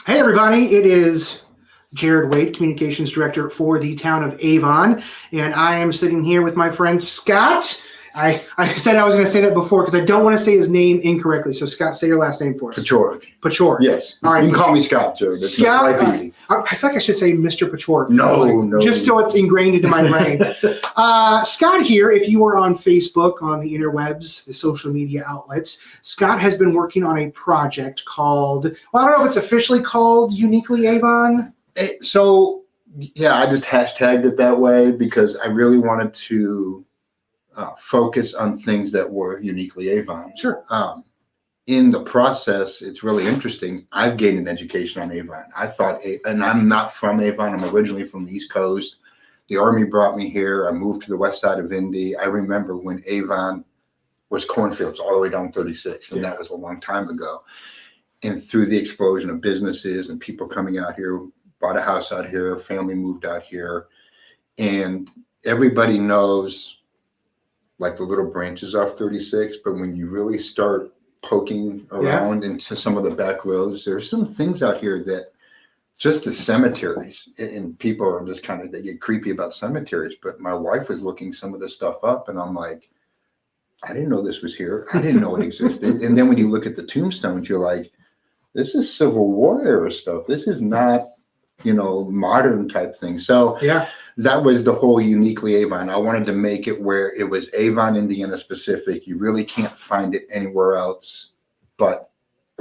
Hey everybody, it is Jared Wade, Communications Director for the town of Avon, and I am sitting here with my friend Scott. I said I was going to say that before because I don't want to say his name incorrectly. So Scott, say your last name for us. Paciorek. Paciorek. Yes. All right. You can call me Scott, Jared. Scott. I feel like I should say Mr. Paciorek. No. Just so it's ingrained into my brain. Scott here, if you are on Facebook, on the interwebs, the social media outlets, Scott has been working on a project called, well, I don't know if it's officially called Uniquely Avon. So, yeah, I just hashtagged it that way because I really wanted to focus on things that were uniquely Avon. Sure. In the process, it's really interesting. I've gained an education on Avon. I thought, and I'm not from Avon. I'm originally from the East Coast. The Army brought me here. I moved to the west side of Indy. I remember when Avon was cornfields all the way down 36, and that was a long time ago. And through the explosion of businesses and people coming out here, bought a house out here, family moved out here, and everybody knows like the little branches off 36, but when you really start poking around into some of the back roads, there's some things out here that just the cemeteries, and people are just kind of, they get creepy about cemeteries, but my wife was looking some of this stuff up and I'm like, I didn't know this was here. I didn't know it existed. And then when you look at the tombstones, you're like, this is Civil War era stuff. This is not, modern type thing. So yeah, that was the whole Uniquely Avon. I wanted to make it where it was Avon, Indiana specific. You really can't find it anywhere else but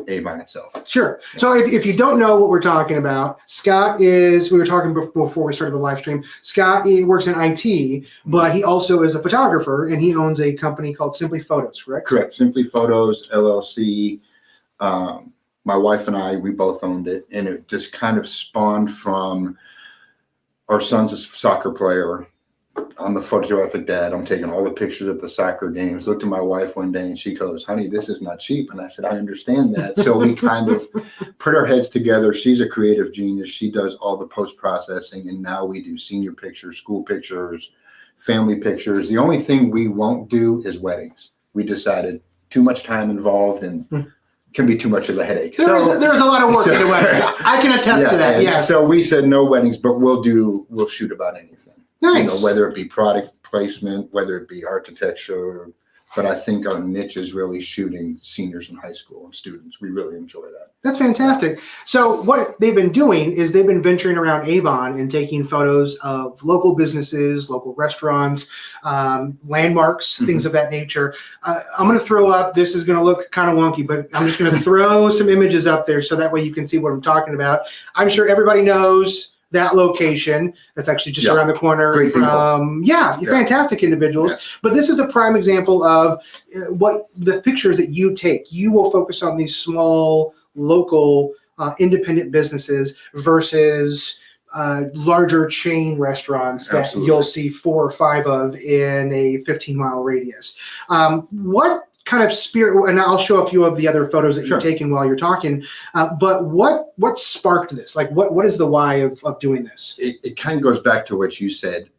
Avon itself. Sure. So if you don't know what we're talking about, Scott we were talking before we started the live stream, Scott works in IT, but he also is a photographer and he owns a company called Simply Photos, correct? Correct. Simply Photos LLC. My wife and I, we both owned it, and it just kind of spawned from our son's a soccer player. I'm the photographic dad. I'm taking all the pictures of the soccer games. Looked at my wife one day and she goes, honey, this is not cheap. And I said, I understand that. So we kind of put our heads together. She's a creative genius. She does all the post-processing. And now we do senior pictures, school pictures, family pictures. The only thing we won't do is weddings. We decided too much time involved and can be too much of a headache. There's a lot of work in the wedding. I can attest to that. Yeah. So we said no weddings, but we'll shoot about anything. Nice. Whether it be product placement, whether it be architecture, but I think our niche is really shooting seniors in high school and students. We really enjoy that. That's fantastic. So what they've been doing is they've been venturing around Avon and taking photos of local businesses, local restaurants, landmarks, things of that nature. I'm going to throw up, this is going to look kind of wonky, but I'm just going to throw some images up there so that way you can see what I'm talking about. I'm sure everybody knows that location. That's actually just around the corner from, fantastic individuals. Yes. But this is a prime example of what the pictures that you take. You will focus on these small, local, independent businesses versus larger chain restaurants that you'll see 4 or 5 of in a 15-mile radius. What kind of spirit, and I'll show a few of the other photos that you've taken while you're talking, but what sparked this? Like what is the why of doing this? It kind of goes back to what you said.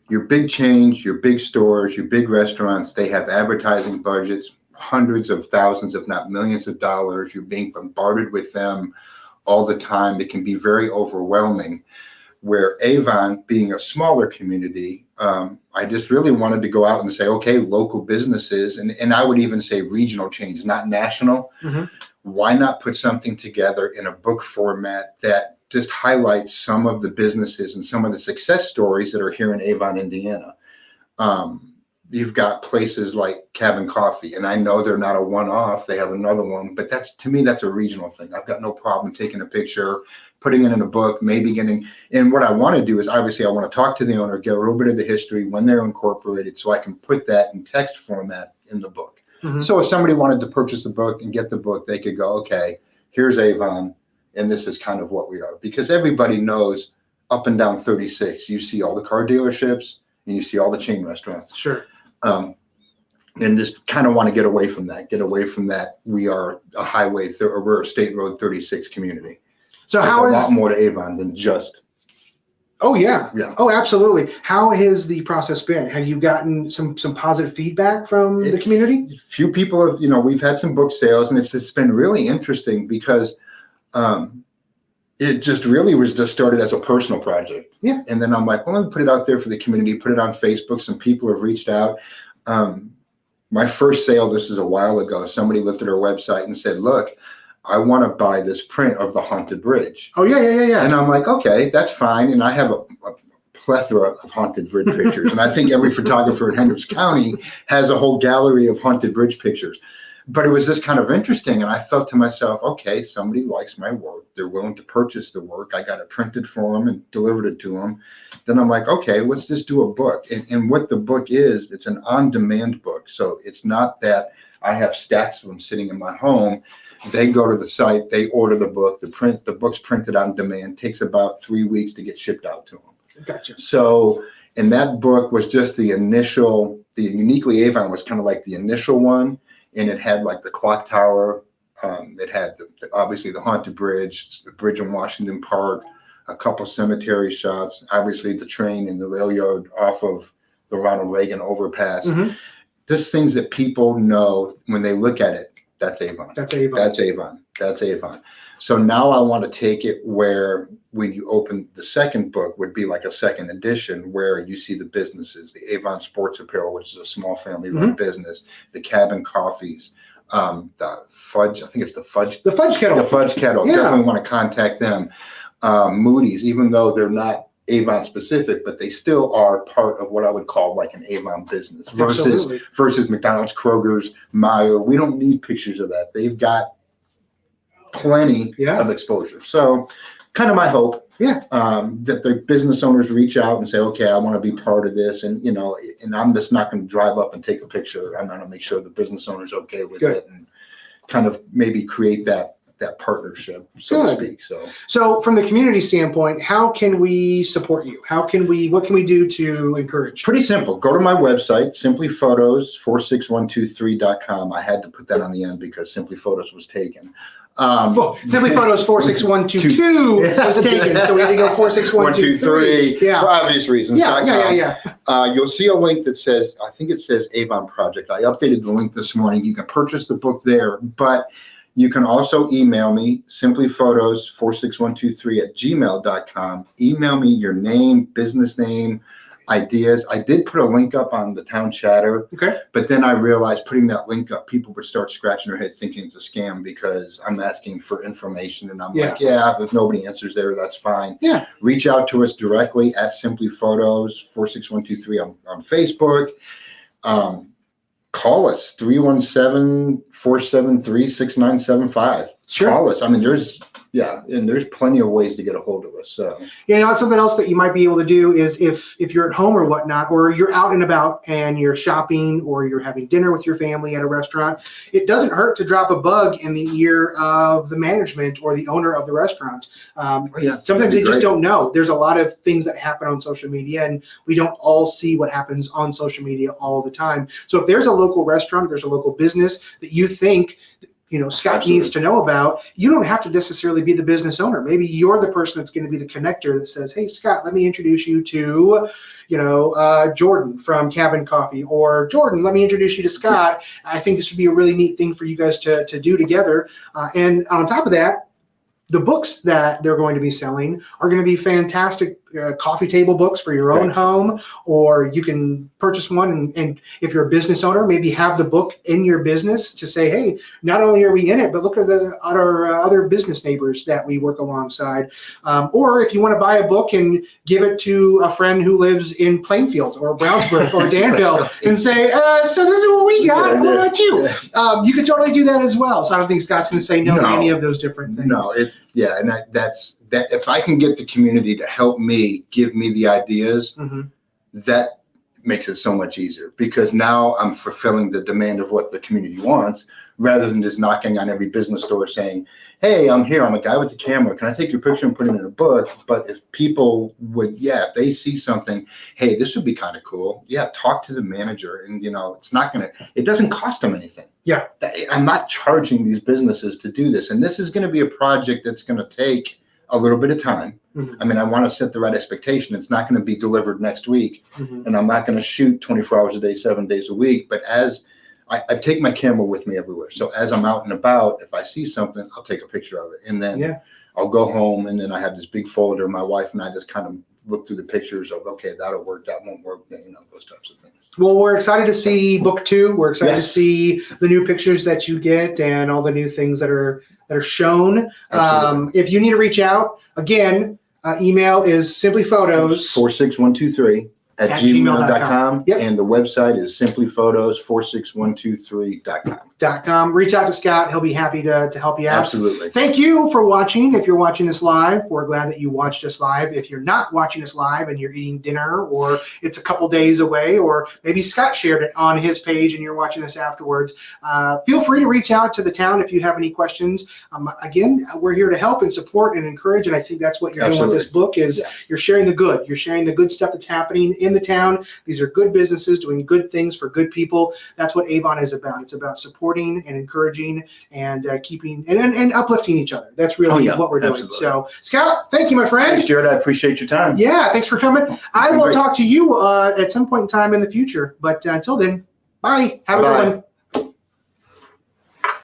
Your big chains, your big stores, your big restaurants, they have advertising budgets, hundreds of thousands, if not millions of dollars. You're being bombarded with them all the time. It can be very overwhelming. Where Avon, being a smaller community, I just really wanted to go out and say, okay, local businesses, and I would even say regional chains, not national. Why not put something together in a book format that just highlights some of the businesses and some of the success stories that are here in Avon, Indiana? You've got places like Cabin Coffee, and I know they're not a one-off. They have another one, but to me, that's a regional thing. I've got no problem taking a picture, putting it in a book, maybe getting, and what I want to do is obviously I want to talk to the owner, get a little bit of the history when they're incorporated so I can put that in text format in the book. Mhm. So if somebody wanted to purchase the book and get the book, they could go, okay, here's Avon, and this is kind of what we are. Because everybody knows up and down 36, you see all the car dealerships and you see all the chain restaurants. Sure. And just kind of want to get away from that. We are a highway, or we're a State Road 36 community. So There's how a is, lot more to Avon than just. oh yeah. Yeah. Oh, absolutely. How has the process been? Have you gotten some positive feedback from the community? Few people have, we've had some book sales, and it's been really interesting because it just really was just started as a personal project. Yeah. And then I'm like, well, let me put it out there for the community, put it on Facebook. Some people have reached out. My first sale, this is a while ago, somebody looked at our website and said, look, I want to buy this print of the Haunted Bridge. Oh, yeah. And I'm like, okay, that's fine. And I have a plethora of Haunted Bridge pictures. And I think every photographer in Hendricks County has a whole gallery of Haunted Bridge pictures. But it was just kind of interesting. And I thought to myself, okay, somebody likes my work. They're willing to purchase the work. I got it printed for them and delivered it to them. Then I'm like, okay, let's just do a book. And what the book is, it's an on-demand book. So it's not that I have stacks of them sitting in my home. They go to the site, they order the book, the book's printed on demand, takes about 3 weeks to get shipped out to them. Gotcha. So, and that book was just the Uniquely Avon was kind of like the initial one. And it had like the clock tower. It had obviously the Haunted Bridge, the bridge in Washington Park, a couple cemetery shots, obviously the train and the rail yard off of the Ronald Reagan overpass. Mm-hmm. Just things that people know when they look at it. That's Avon. That's Avon. That's Avon. That's Avon. So now I want to take it where when you open the second book would be like a second edition where you see the businesses, the Avon Sports Apparel, which is a small family-run business, the Cabin Coffees, the Fudge, I think it's the Fudge. The Fudge Kettle. The Fudge Kettle. Yeah. Definitely want to contact them. Moody's, even though they're not Avon specific, but they still are part of what I would call like an Avon business versus McDonald's, Kroger's, Meijer. We don't need pictures of that. They've got plenty of exposure. So kind of my hope that the business owners reach out and say, okay, I want to be part of this. And, and I'm just not going to drive up and take a picture. I'm going to make sure the business owner's okay with it and kind of maybe create that partnership, so to speak. So from the community standpoint, how can we support you? What can we do to encourage? Pretty simple. Go to my website, simplyphotos46123.com. I had to put that on the end because Simply Photos was taken. Simply Photos 46122 was taken, so we had to go 46123. For obvious reasons. Yeah. You'll see a link that says, I think it says Avon Project. I updated the link this morning. You can purchase the book there, but you can also email me, simplyphotos46123@gmail.com. Email me your name, business name, ideas. I did put a link up on the town chatter, but then I realized putting that link up, people would start scratching their heads thinking it's a scam because I'm asking for information and I'm like, if nobody answers there, that's fine. Yeah. Reach out to us directly at Simply Photos 46123 on Facebook. Call us 317-473-6975. Sure. Call us. I mean, there's plenty of ways to get a hold of us. So something else that you might be able to do is if you're at home or whatnot, or you're out and about and you're shopping or you're having dinner with your family at a restaurant, it doesn't hurt to drop a bug in the ear of the management or the owner of the restaurant. Sometimes they just don't know. There's a lot of things that happen on social media, and we don't all see what happens on social media all the time. So if there's a local restaurant, there's a local business that you think Scott needs to know about, you don't have to necessarily be the business owner. Maybe you're the person that's going to be the connector that says, hey, Scott, let me introduce you to, Jordan from Cabin Coffee, or Jordan, let me introduce you to Scott. I think this would be a really neat thing for you guys to do together. And on top of that, the books that they're going to be selling are going to be fantastic coffee table books for your own Correct. home, or you can purchase one. And if you're a business owner, maybe have the book in your business to say, hey, not only are we in it, but look at our other business neighbors that we work alongside. Or if you want to buy a book and give it to a friend who lives in Plainfield or Brownsburg or Danville and say, so this is what we got. What about you? You could totally do that as well. So I don't think Scott's going to say no to any of those different things. No, and that's if I can get the community to help me, give me the ideas, that makes it so much easier, because now I'm fulfilling the demand of what the community wants, rather than just knocking on every business door saying, hey, I'm here, I'm a guy with the camera, can I take your picture and put it in a book? But if people would, if they see something, hey, this would be kind of cool, talk to the manager. And it doesn't cost them anything. I'm not charging these businesses to do this, and this is going to be a project that's going to take a little bit of time. I mean, I want to set the right expectation. It's not going to be delivered next week, and I'm not going to shoot 24 hours a day, 7 days a week. But as I take my camera with me everywhere, so as I'm out and about, if I see something, I'll take a picture of it, and then I'll go home, and then I have this big folder. My wife and I just kind of look through the pictures of, okay, that'll work, that won't work, those types of things. Well, we're excited to see book 2. We're excited to see the new pictures that you get and all the new things that are shown. If you need to reach out, again, email is simplyphotos 46123 at gmail.com. Yep. And the website is simplyphotos46123.com. Reach out to Scott. He'll be happy to help you out. Absolutely. Thank you for watching. If you're watching this live, we're glad that you watched us live. If you're not watching us live and you're eating dinner, or it's a couple days away, or maybe Scott shared it on his page and you're watching this afterwards, feel free to reach out to the town if you have any questions. Again, we're here to help and support and encourage, and I think that's what you're doing with this book is you're sharing the good. You're sharing the good stuff that's happening in the town. These are good businesses doing good things for good people. That's what Avon is about. It's about supporting and encouraging and keeping and uplifting each other. That's really what we're doing. Absolutely. So, Scott, thank you, my friend. Thanks, Jared. I appreciate your time. Yeah, thanks for coming. I will talk to you at some point in time in the future. But until then, bye. Have a good one.